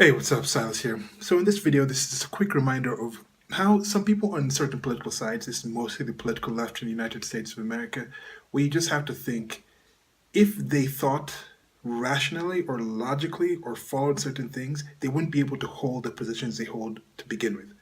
Hey, what's up? Silas here. So in this video, this is just a quick reminder of how some people on certain political sides, this is mostly the political left in the United States of America, where you just have to think if they thought rationally or logically or followed certain things, they wouldn't be able to hold the positions they hold to begin with.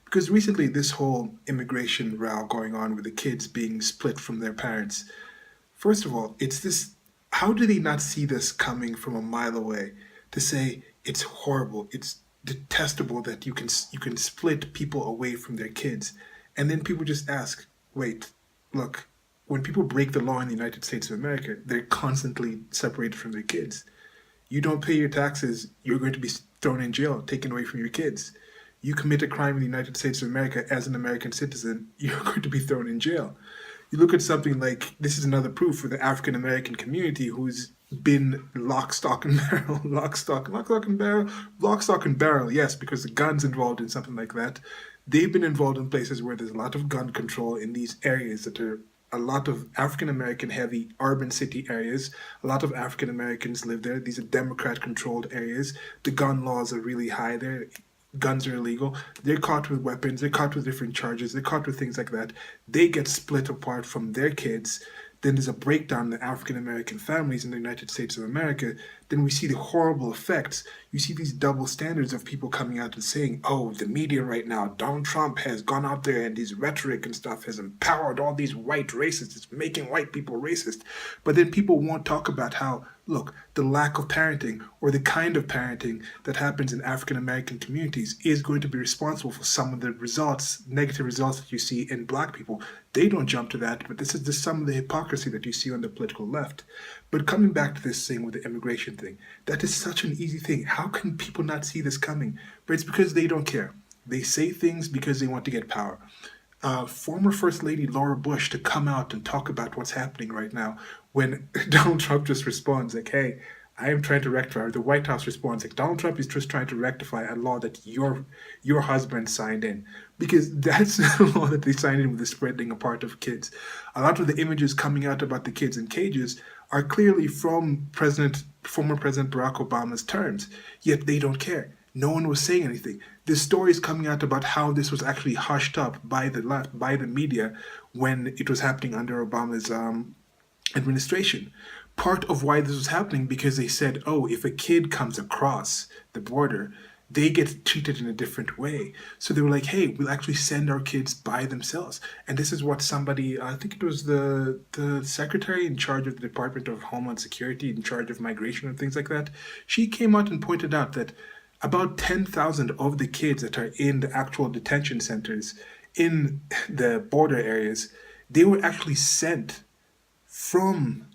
Because recently, this whole immigration row going on with the kids being split from their parents, first of all, it's this how do they not see this coming from a mile away to say it's horrible, it's detestable that you can split people away from their kids. And then people just ask, wait, look, when people break the law in the United States of America, they're constantly separated from their kids. You don't pay your taxes, you're going to be thrown in jail, taken away from your kids. You commit a crime in the United States of America as an American citizen, you're going to be thrown in jail. You look at something like this is another proof for the African American community who's been lock, stock, and barrel, lock, stock, and barrel, lock, stock, and barrel, yes, because the gun's involved in something like that. They've been involved in places where there's a lot of gun control in these areas that are a lot of African American heavy urban city areas. A lot of African Americans live there. These are Democrat controlled areas. The gun laws are really high there. Guns are illegal. They're caught with weapons. They're caught with different charges. They're caught with things like that. They get split apart from their kids. Then there's a breakdown in the African American families in the United States of America. Then we see the horrible effects. You see these double standards of people coming out and saying, oh, the media right now, Donald Trump has gone out there and his rhetoric and stuff has empowered all these white racists. It's making white people racist. But then people won't talk about how, look, the lack of parenting or the kind of parenting that happens in African American communities is going to be responsible for some of the results, negative results that you see in black people. They don't jump to that, but this is just some of the hypocrisy that you see on the political left. But coming back to this thing with the immigration thing, that is such an easy thing. How can people not see this coming? But it's because they don't care. They say things because they want to get power. Former First Lady Laura Bush to come out and talk about what's happening right now when Donald Trump just responds like, hey, I am trying to rectify, or the White House responds like, Donald Trump is just trying to rectify a law that your husband signed in. Because that's the law that they signed in with the spreading apart of kids. A lot of the images coming out about the kids in cages are clearly from former President Barack Obama's terms, yet they don't care. No one was saying anything. This story is coming out about how this was actually hushed up by the left, by the media, when it was happening under Obama's administration. Part of why this was happening because they said, oh, if a kid comes across the border, they get treated in a different way. So they were like, hey, we'll actually send our kids by themselves. And this is what somebody, I think it was the secretary in charge of the Department of Homeland Security, in charge of migration and things like that, she came out and pointed out that about 10,000 of the kids that are in the actual detention centers in the border areas, they were actually sent from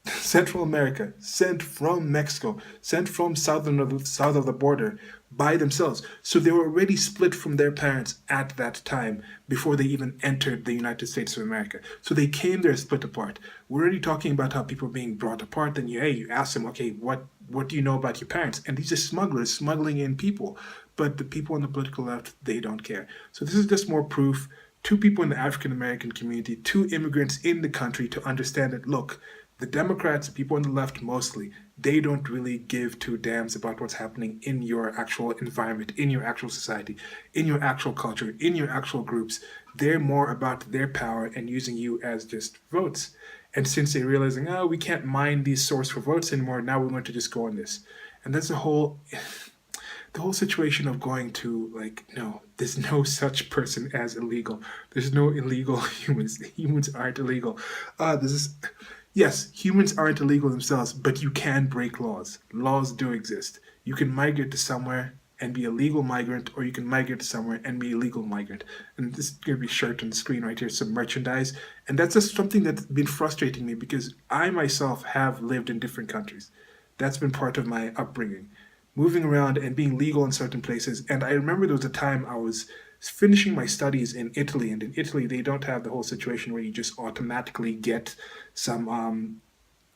Central America, sent from Mexico, sent from south of the border by themselves. So they were already split from their parents at that time before they even entered the United States of America. So they came there split apart. We're already talking about how people are being brought apart. Then you ask them, okay, what do you know about your parents? And these are smugglers smuggling in people. But the people on the political left, they don't care. So this is just more proof to people in the African American community, to immigrants in the country to understand that, look, the Democrats, people on the left mostly, they don't really give two damns about what's happening in your actual environment, in your actual society, in your actual culture, in your actual groups. They're more about their power and using you as just votes. And since they're realizing, oh, we can't mine these source for votes anymore, now we're going to just go on this. And that's the whole situation of going to like, no, there's no such person as illegal. There's no illegal humans. Humans aren't illegal. This is Yes, humans aren't illegal themselves, but you can break laws. Laws do exist. You can migrate to somewhere and be a legal migrant, or you can migrate to somewhere and be a legal migrant. And this is going to be shirt on the screen right here, some merchandise. And that's just something that's been frustrating me because I myself have lived in different countries. That's been part of my upbringing. Moving around and being legal in certain places. And I remember there was a time I was finishing my studies in Italy, and in Italy they don't have the whole situation where you just automatically get some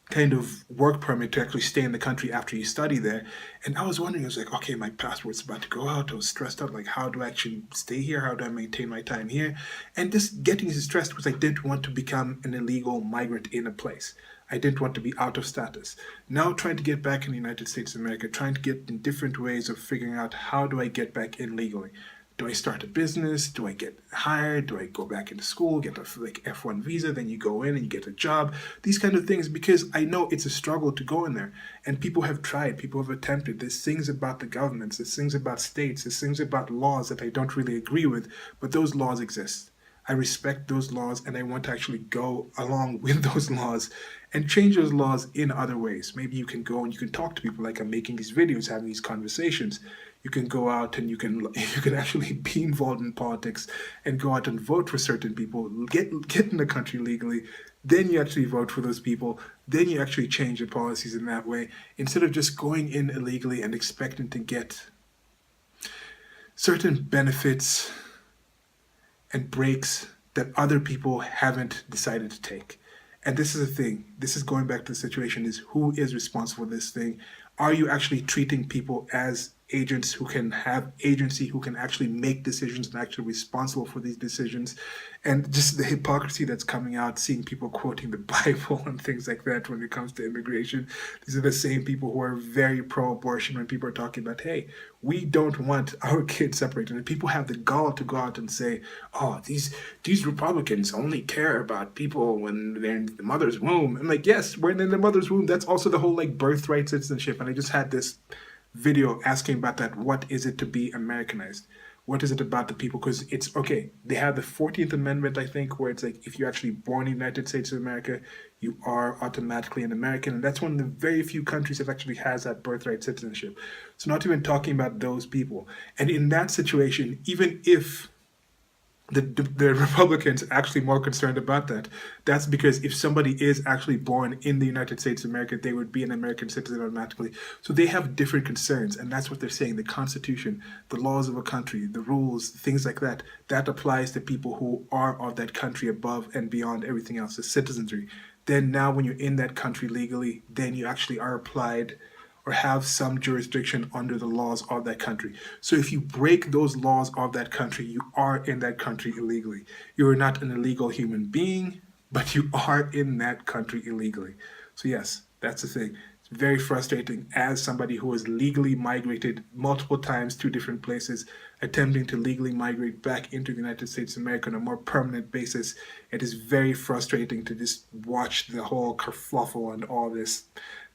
kind of work permit to actually stay in the country after you study there. And I was wondering, I was like, okay, my passport's about to go out. I was stressed out, like, how do I actually stay here? How do I maintain my time here? And just getting stressed because I didn't want to become an illegal migrant in a place. I didn't want to be out of status. Now trying to get back in the United States of America, trying to get in different ways of figuring out how do I get back in legally. Do I start a business? Do I get hired? Do I go back into school, get a like F1 visa? Then you go in and you get a job. These kind of things, because I know it's a struggle to go in there. And people have tried, people have attempted. There's things about the governments, there's things about states, there's things about laws that I don't really agree with, but those laws exist. I respect those laws and I want to actually go along with those laws and change those laws in other ways. Maybe you can go and you can talk to people like I'm making these videos, having these conversations. You can go out and you can actually be involved in politics and go out and vote for certain people, get in the country legally. Then you actually vote for those people. Then you actually change your policies in that way instead of just going in illegally and expecting to get certain benefits and breaks that other people haven't decided to take. And this is the thing. This is going back to the situation is who is responsible for this thing? Are you actually treating people as agents who can have agency, who can actually make decisions and actually responsible for these decisions? And just the hypocrisy that's coming out, seeing people quoting the Bible and things like that when it comes to immigration. These are the same people who are very pro-abortion when people are talking about, hey, we don't want our kids separated. And people have the gall to go out and say, oh, these Republicans only care about people when they're in the mother's womb. I'm like, yes, when in the mother's womb, that's also the whole like birthright citizenship. And I just had this video asking about that. What is it to be Americanized? What is it about the people? Because it's okay. They have the 14th Amendment, I think, where it's like if you're actually born in the United States of America, you are automatically an American. And that's one of the very few countries that actually has that birthright citizenship. So not even talking about those people. And in that situation, even if the Republicans are actually more concerned about that. That's because if somebody is actually born in the United States of America, they would be an American citizen automatically. So they have different concerns, and that's what they're saying. The Constitution, the laws of a country, the rules, things like that, that applies to people who are of that country above and beyond everything else, the citizenry. Then now when you're in that country legally, then you actually are applied or have some jurisdiction under the laws of that country. So if you break those laws of that country, you are in that country illegally. You are not an illegal human being, but you are in that country illegally. So yes, that's the thing. It's very frustrating as somebody who has legally migrated multiple times to different places, attempting to legally migrate back into the United States of America on a more permanent basis. It is very frustrating to just watch the whole kerfluffle and all this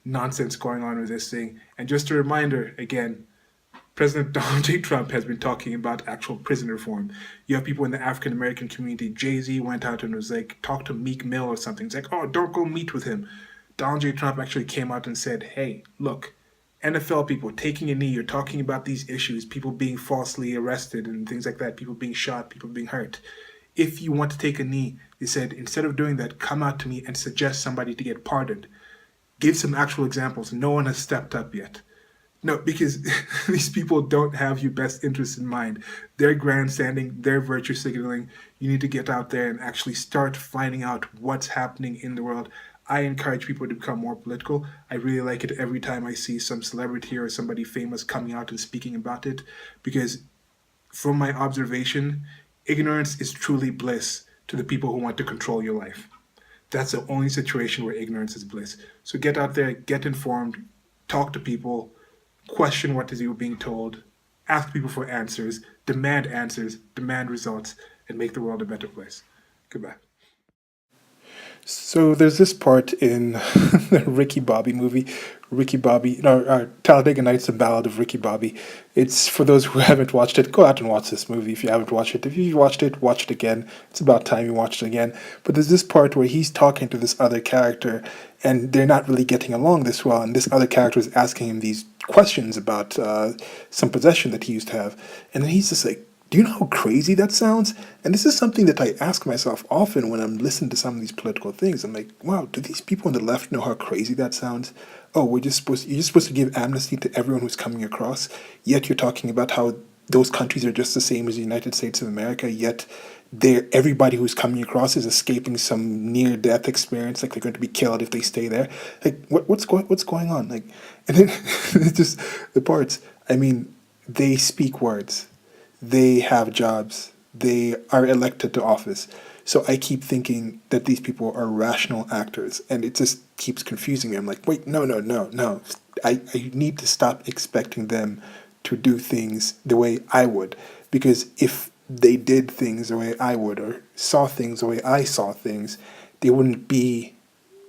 nonsense going on with this thing. And just a reminder, again, President Donald J. Trump has been talking about actual prison reform. You have people in the African American community. Jay-Z went out and was like, talk to Meek Mill or something. It's like, oh, don't go meet with him. Donald J. Trump actually came out and said, hey, look, NFL people taking a knee, you're talking about these issues, people being falsely arrested and things like that, people being shot, people being hurt. If you want to take a knee, he said, instead of doing that, come out to me and suggest somebody to get pardoned. Give some actual examples. No one has stepped up yet. No, because these people don't have your best interests in mind. They're grandstanding, they're virtue signaling. You need to get out there and actually start finding out what's happening in the world. I encourage people to become more political. I really like it every time I see some celebrity or somebody famous coming out and speaking about it, because from my observation, ignorance is truly bliss to the people who want to control your life. That's the only situation where ignorance is bliss. So get out there, get informed, talk to people, question what is you being told, ask people for answers, demand results, and make the world a better place. Goodbye. So there's this part in the Ricky Bobby movie, Talladega Nights, The Ballad of Ricky Bobby. It's for those who haven't watched it, go out and watch this movie if you haven't watched it. If you've watched it, watch it again. It's about time you watched it again. But there's this part where he's talking to this other character, and they're not really getting along this well, and this other character is asking him these questions about some possession that he used to have. And then he's just like, do you know how crazy that sounds? And this is something that I ask myself often when I'm listening to some of these political things. I'm like, wow, do these people on the left know how crazy that sounds? Oh, you're just supposed to give amnesty to everyone who's coming across, yet you're talking about how those countries are just the same as the United States of America, yet everybody who's coming across is escaping some near-death experience, like they're going to be killed if they stay there. Like, what's going on? Like, and then it's just the parts. I mean, they speak words. They have jobs. They are elected to office. So I keep thinking that these people are rational actors, and it just keeps confusing me. I'm like, wait, no, no, no, no. I need to stop expecting them to do things the way I would. Because if they did things the way I would, or saw things the way I saw things, they wouldn't be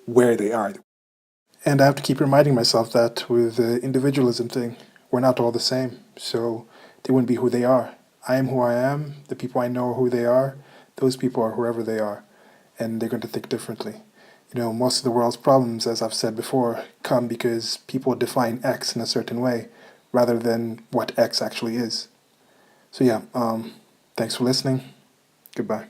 where they are. And I have to keep reminding myself that with the individualism thing, we're not all the same. So they wouldn't be who they are. I am who I am. The people I know are who they are. Those people are whoever they are. And they're going to think differently. You know, most of the world's problems, as I've said before, come because people define X in a certain way rather than what X actually is. So yeah, thanks for listening. Goodbye.